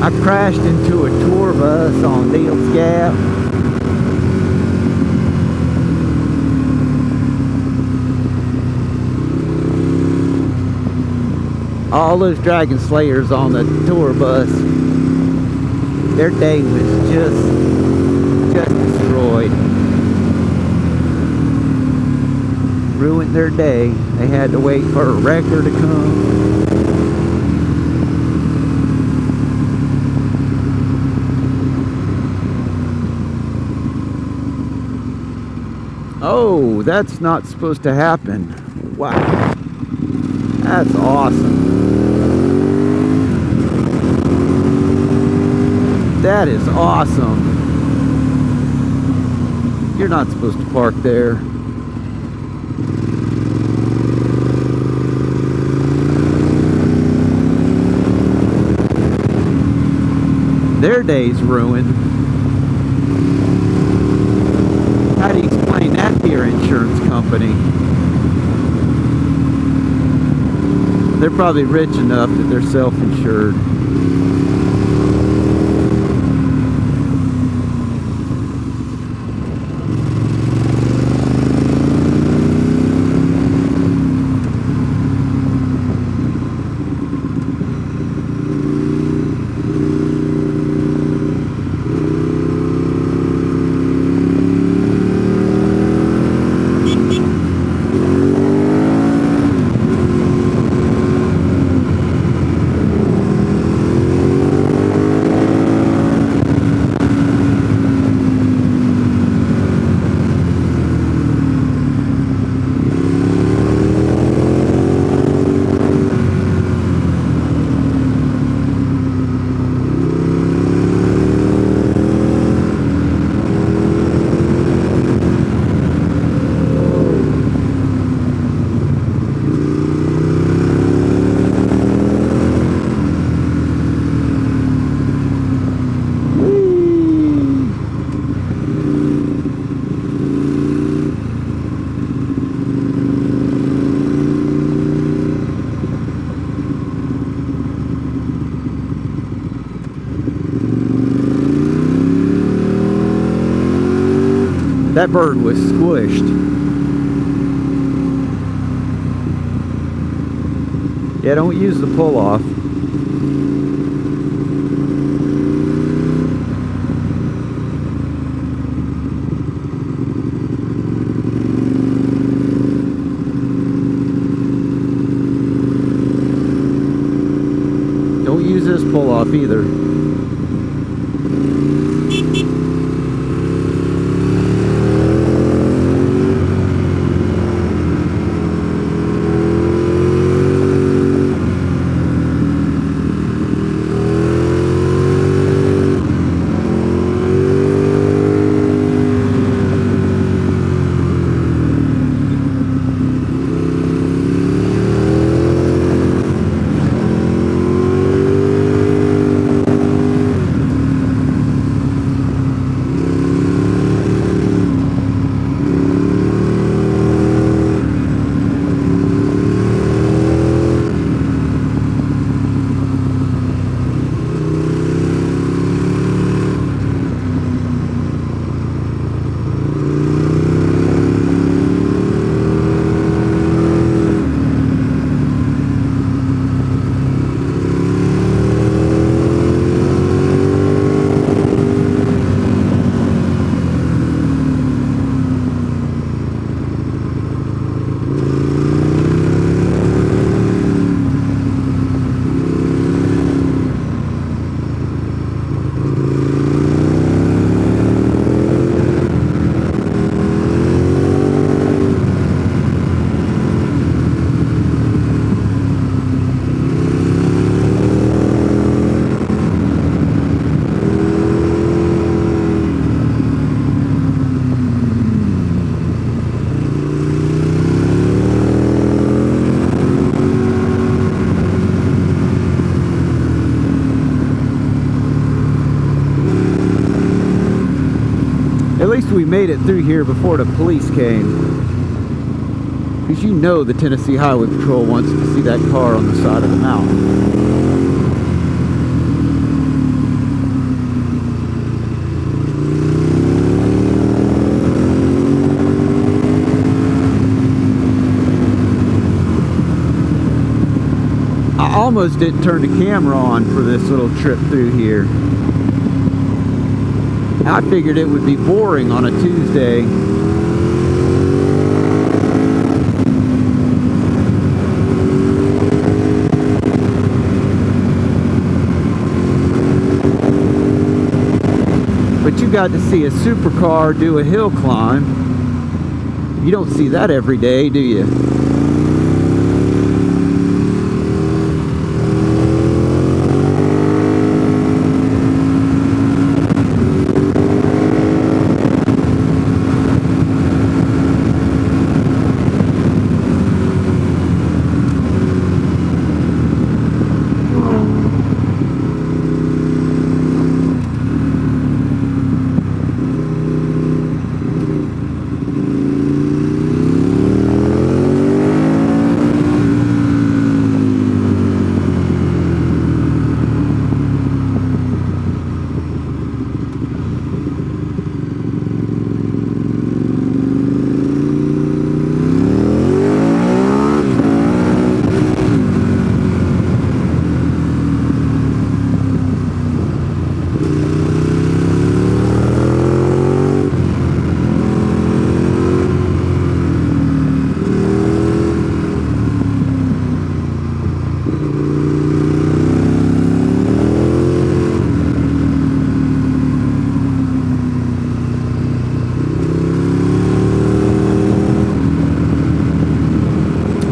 I crashed into a tour bus on Dale's Gap. All those Dragon Slayers on the tour bus, their day was just destroyed. Ruined their day. They had to wait for a wrecker to come. Oh, that's not supposed to happen. Wow. That's awesome. That is awesome. You're not supposed to park there. Their day's ruined. How do you explain that to your insurance company? They're probably rich enough that they're self-insured. That bird was squished. Yeah, don't use the pull-off. Don't use this pull-off either. At least we made it through here before the police came. Because you know the Tennessee Highway Patrol wants to see that car on the side of the mountain. almost didn't turn the camera on for this little trip through here. I figured it would be boring on a Tuesday. But you got to see a supercar do a hill climb. You don't see that every day, do you?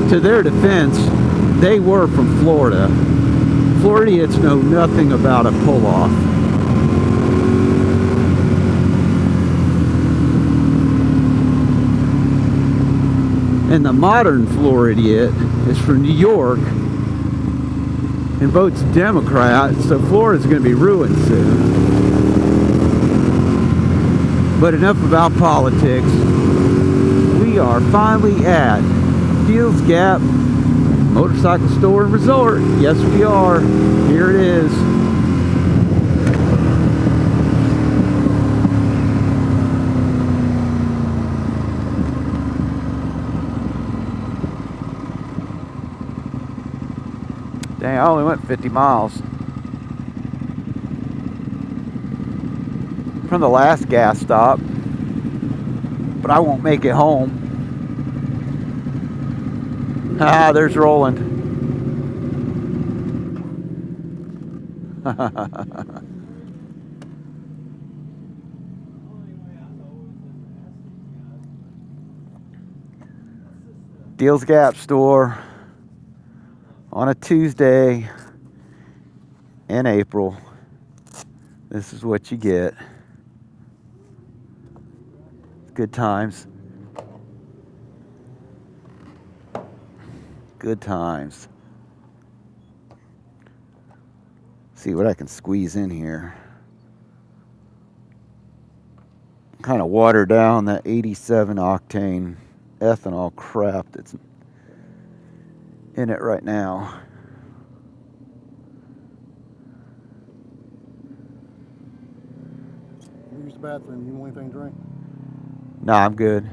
To their defense, they were from Florida. Floridians know nothing about a pull-off. And the modern Floridian is from New York and votes Democrat, so Florida's going to be ruined soon. But enough about politics. We are finally at Deals Gap Motorcycle Store and Resort. Yes, we are. Here it is. Dang, I only went 50 miles. From the last gas stop. But I won't make it home. Ah, there's Roland. Deals Gap store on a Tuesday in April. This is what you get. Good times. Good times. See what I can squeeze in here. Kind of water down that 87 octane ethanol crap that's in it right now. Use the bathroom. You want anything to drink? Nah, I'm good.